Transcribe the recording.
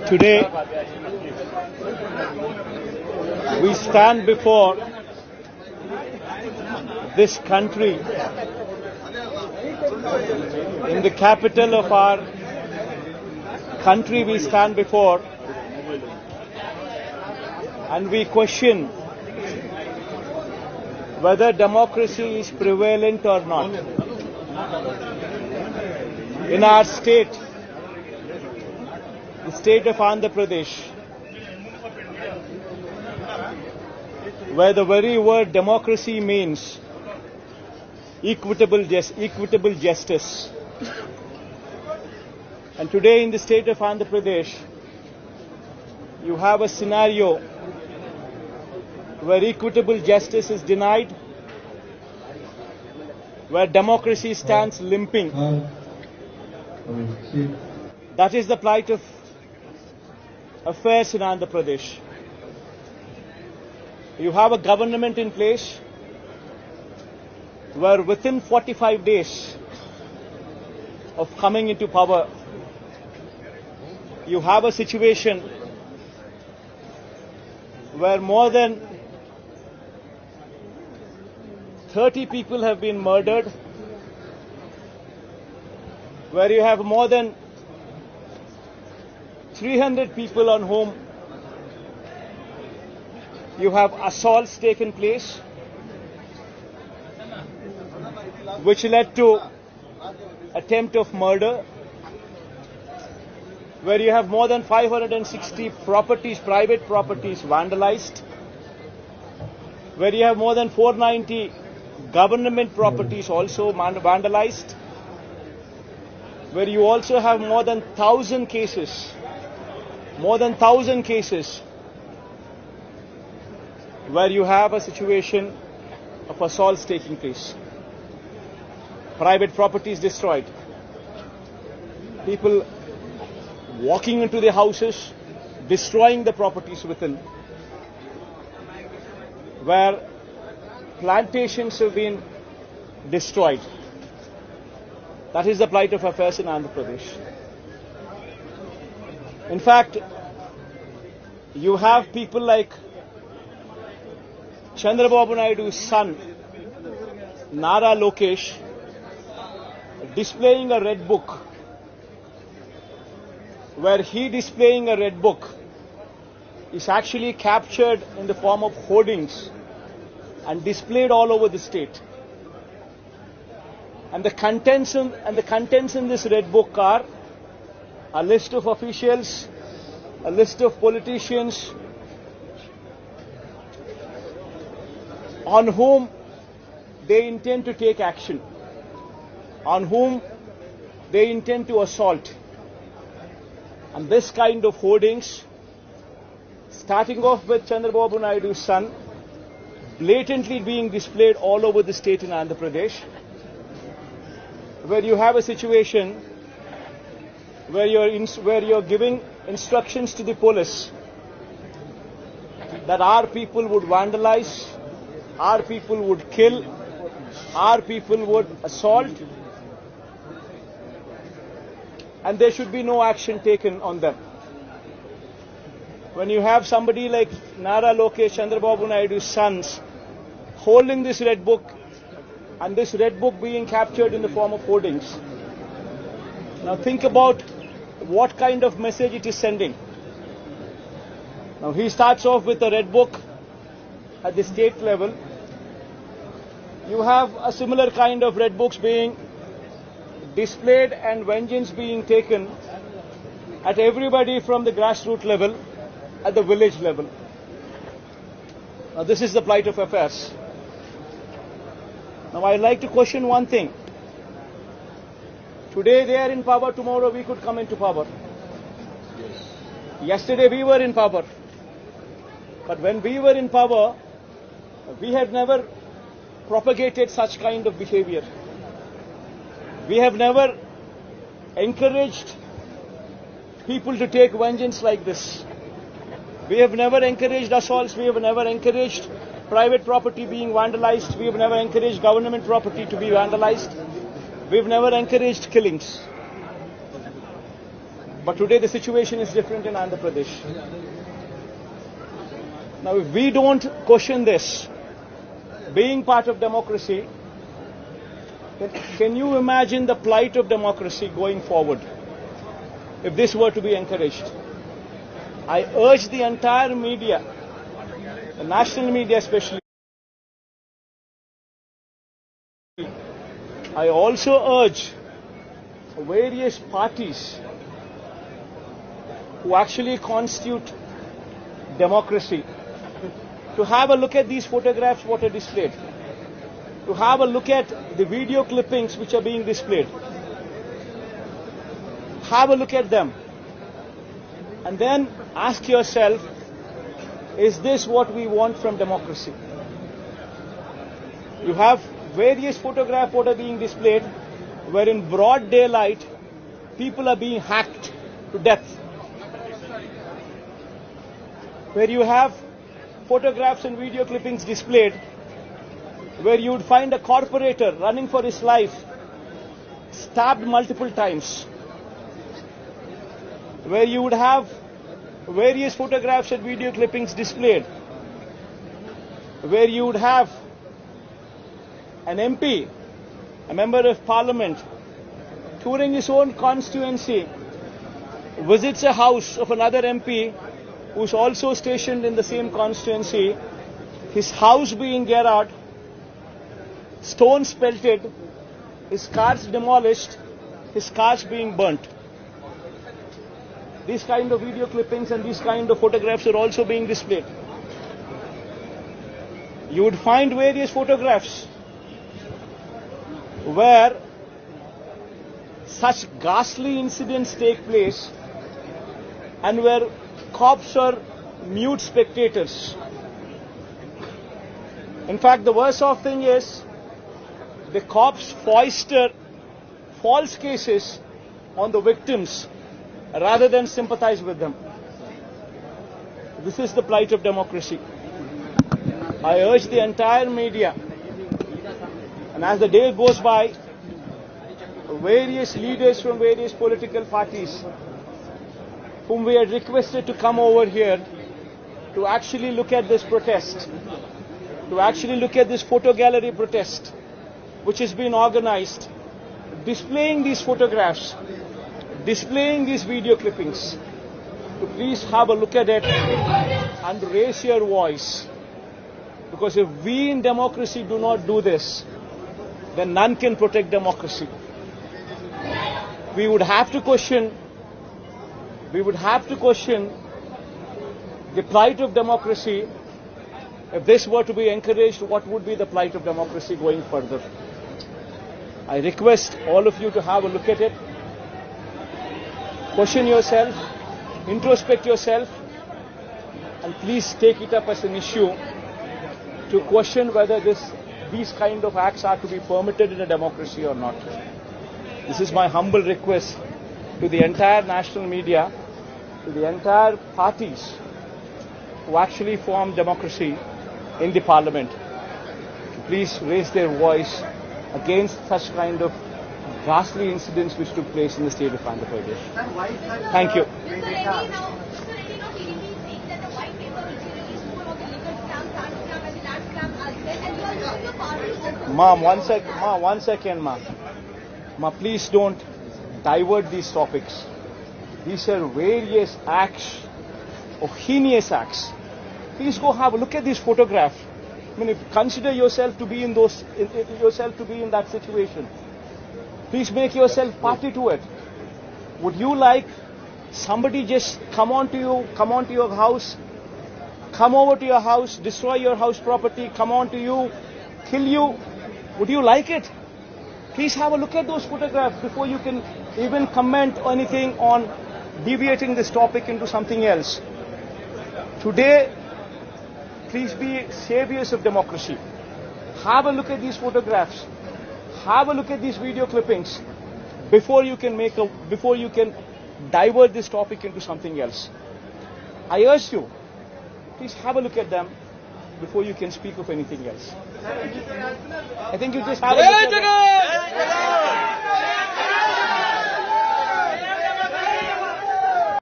Today, we stand before this country in the capital of our country. We stand before and we question whether democracy is prevalent or not. In our state, the state of Andhra Pradesh, where the very word democracy means equitable justice. And today in the state of Andhra Pradesh, you have a scenario where equitable justice is denied, where democracy stands limping. That is the plight of affairs in Andhra Pradesh. You have a government in place where within 45 days of coming into power, you have a situation where more than 30 people have been murdered, where you have more than 300 people on whom you have assaults taken place, which led to attempt of murder, where you have more than 560 properties, private properties vandalized, where you have more than 490 government properties also vandalized, where you also have more than 1,000 cases, where you have a situation of assaults taking place, private properties destroyed, people walking into the houses, destroying the properties within, where plantations have been destroyed. That is the plight of affairs in Andhra Pradesh. In fact, you have people like Chandrababu Naidu's son, Nara Lokesh, displaying a red book, where he displaying a red book is actually captured in the form of hoardings and displayed all over the state. And the contents in this red book are a list of officials, a list of politicians on whom they intend to take action, on whom they intend to assault. And this kind of hoardings, starting off with Chandrababu Naidu's son, blatantly being displayed all over the state in Andhra Pradesh, where you have a situation where you're giving instructions to the police that our people would vandalize, our people would kill, our people would assault, and there should be no action taken on them. When you have somebody like Nara Lokesh, Chandrababu Naidu's sons, holding this red book, and this red book being captured in the form of hoardings. Now think about what kind of message it is sending. Now he starts off with a red book at the state level. You have a similar kind of red books being displayed and vengeance being taken at everybody from the grassroots level, at the village level. Now this is the plight of affairs. Now I'd like to question one thing. Today they are in power, tomorrow we could come into power. Yesterday we were in power. But when we were in power, we had never propagated such kind of behavior. We have never encouraged people to take vengeance like this. We have never encouraged assaults. We have never encouraged private property being vandalized. We have never encouraged government property to be vandalized. We have never encouraged killings. But today the situation is different in Andhra Pradesh. Now, if we don't question this, being part of democracy, then can you imagine the plight of democracy going forward if this were to be encouraged? I urge the entire media, the national media especially, I also urge various parties who actually constitute democracy to have a look at these photographs what are displayed, to have a look at the video clippings which are being displayed. Have a look at them and then ask yourself, is this what we want from democracy? You have various photographs what are being displayed where in broad daylight people are being hacked to death. Where you have photographs and video clippings displayed where you would find a corporator running for his life stabbed multiple times. Where you would have various photographs and video clippings displayed where you would have an MP, a member of parliament, touring his own constituency, visits a house of another MP who's also stationed in the same constituency, his house being garroted, stones pelted, his cars demolished, his cars being burnt. These kind of video clippings and these kind of photographs are also being displayed. You would find various photographs where such ghastly incidents take place and where cops are mute spectators. In fact, the worst of thing is the cops foist false cases on the victims rather than sympathize with them. This is the plight of democracy. I urge the entire media, and as the day goes by, various leaders from various political parties whom we had requested to come over here to actually look at this protest, to actually look at this photo gallery protest which has been organized, displaying these photographs, displaying these video clippings, to please have a look at it and raise your voice. Because if we in democracy do not do this, then none can protect democracy. We would have to question the plight of democracy. If this were to be encouraged, what would be the plight of democracy going further? I request all of you to have a look at it, question yourself, introspect yourself, and please take it up as an issue to question whether these kind of acts are to be permitted in a democracy or not. This is my humble request to the entire national media, to the entire parties who actually form democracy in the parliament, to please raise their voice against such kind of ghastly incidents which took place in the state of Andhra Pradesh. Thank you. Ma'am, one second, ma'am. Ma, please don't divert these topics. These are various acts, or heinous acts. Please go have a look at this photograph. I mean, consider yourself to be in that situation. Please make yourself party to it. Would you like somebody just come onto your house, come over to your house, destroy your house property, come onto you, kill you? Would you like it? Please have a look at those photographs before you can even comment anything on deviating this topic into something else. Today, please be saviors of democracy. Have a look at these photographs. Have a look at these video clippings before you can divert this topic into something else. I urge you, please have a look at them before you can speak of anything else. I think you just have a look at them.